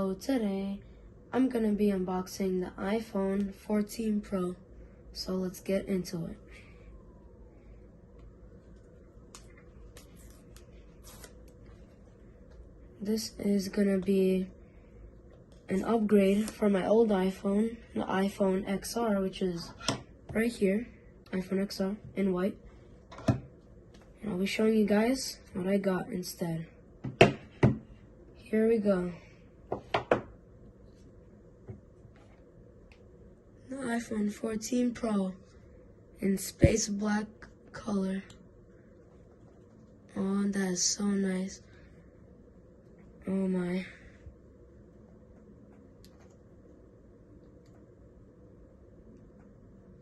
So today, I'm gonna be unboxing the iPhone 14 Pro. So let's get into it. This is gonna be an upgrade for my old iPhone, the iPhone XR, which is right here, iPhone XR in white. And I'll be showing you guys what I got instead. Here we go. The iPhone 14 Pro in space black color. Oh, that is so nice. Oh my.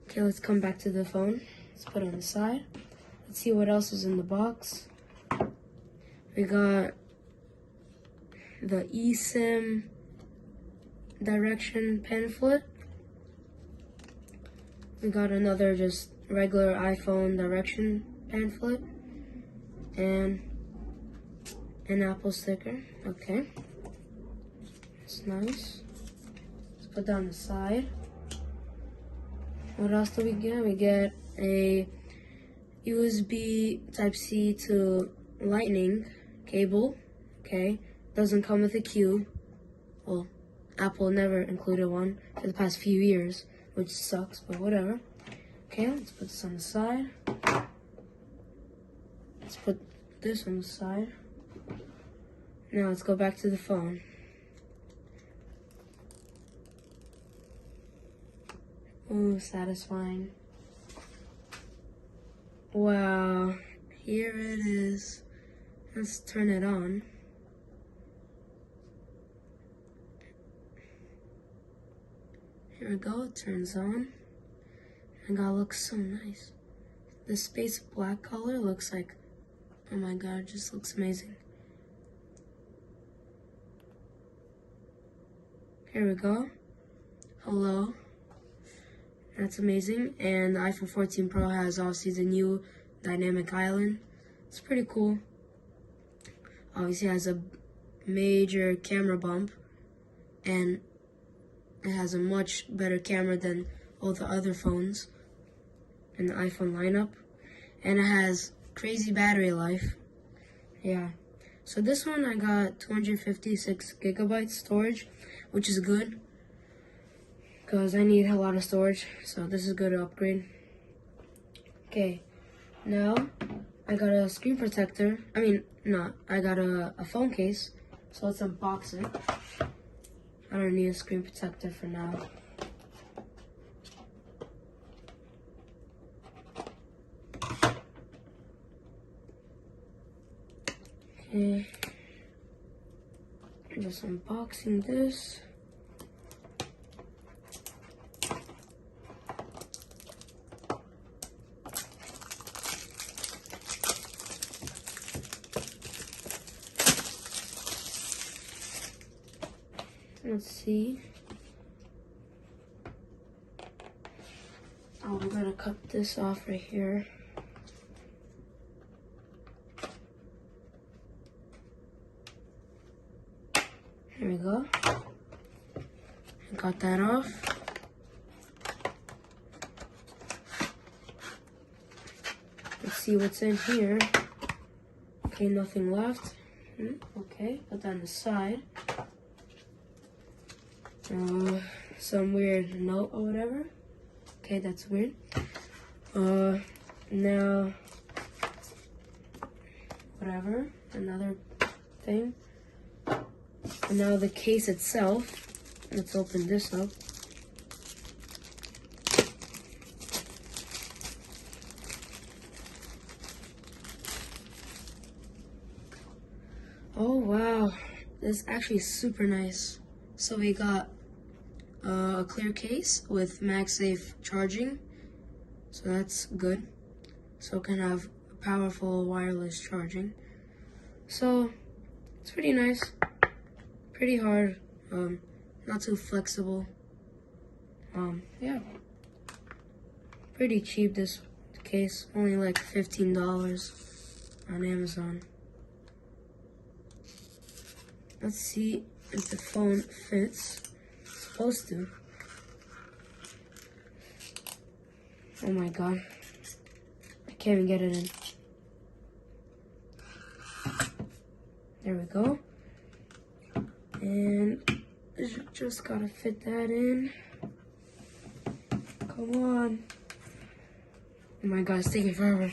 Okay, let's come back to the phone. Let's put it on the side. Let's see what else is in the box. We got the eSIM direction pamphlet. We got another just regular iPhone direction pamphlet. And an Apple sticker. Okay. That's nice. Let's put that on the side. What else do we get? We get a USB Type-C to Lightning cable. Okay. Doesn't come with a cube. Well, Apple never included one for the past few years, which sucks, but whatever. Okay, let's put this on the side. Let's put this on the side. Now let's go back to the phone. Ooh, satisfying. Wow, here it is. Let's turn it on. Here we go, it turns on. And God, looks so nice. The space black color looks like, oh my God, it just looks amazing. Here we go. Hello. That's amazing. And the iPhone 14 Pro has obviously the new dynamic island. It's pretty cool. Obviously it has a major camera bump. And it has a much better camera than all the other phones in the iPhone lineup. And it has crazy battery life. Yeah. So this one I got 256 gigabytes storage, which is good because I need a lot of storage. So this is a good upgrade. Okay. Now I got a screen protector. I got a phone case. So let's unbox it. I don't need a screen protector for now. Okay. Just unboxing this. Let's see. Oh, we're gonna cut this off right here. Here we go. Got that off. Let's see what's in here. Okay, nothing left. Okay, put that on the side. Some weird note or whatever. Okay, that's weird. Now, whatever, another thing. And now the case itself. Let's open this up. Oh wow, this is actually super nice. So we got a clear case with MagSafe charging, so that's good. So it can have powerful wireless charging. So it's pretty nice, pretty hard, not too flexible. Yeah, pretty cheap this case, only like $15 on Amazon. Let's see if the phone fits. It's supposed to. Oh my god. I can't even get it in. There we go. And just gotta fit that in. Come on. Oh my god, it's taking forever.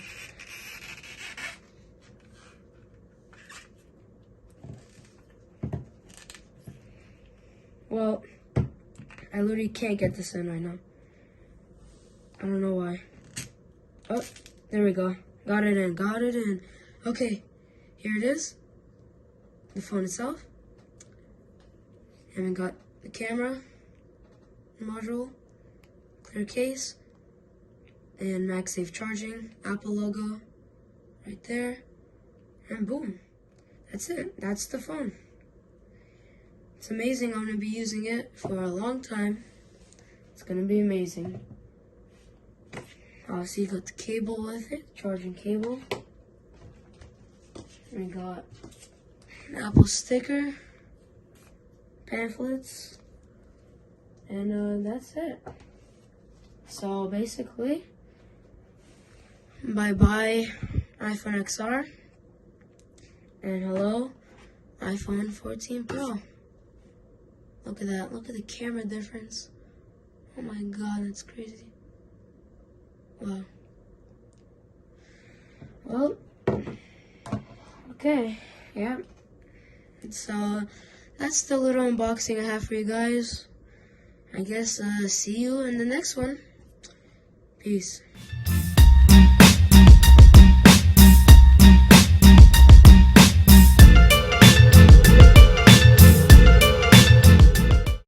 Well, I literally can't get this in right now. I don't know why. Oh, there we go. Got it in, got it in. Okay, here it is. The phone itself. And we got the camera module, clear case, and MagSafe charging, Apple logo right there. And boom, that's it. That's the phone. It's amazing. I'm going to be using it for a long time. It's going to be amazing. Obviously, you got the cable with it, charging cable. We got an Apple sticker, pamphlets, and that's it. So basically, bye-bye iPhone XR, and hello iPhone 14 Pro. Look at that. Look at the camera difference. Oh my god, that's crazy. Wow. Well, okay, yeah. So that's the little unboxing I have for you guys. I guess see you in the next one. Peace.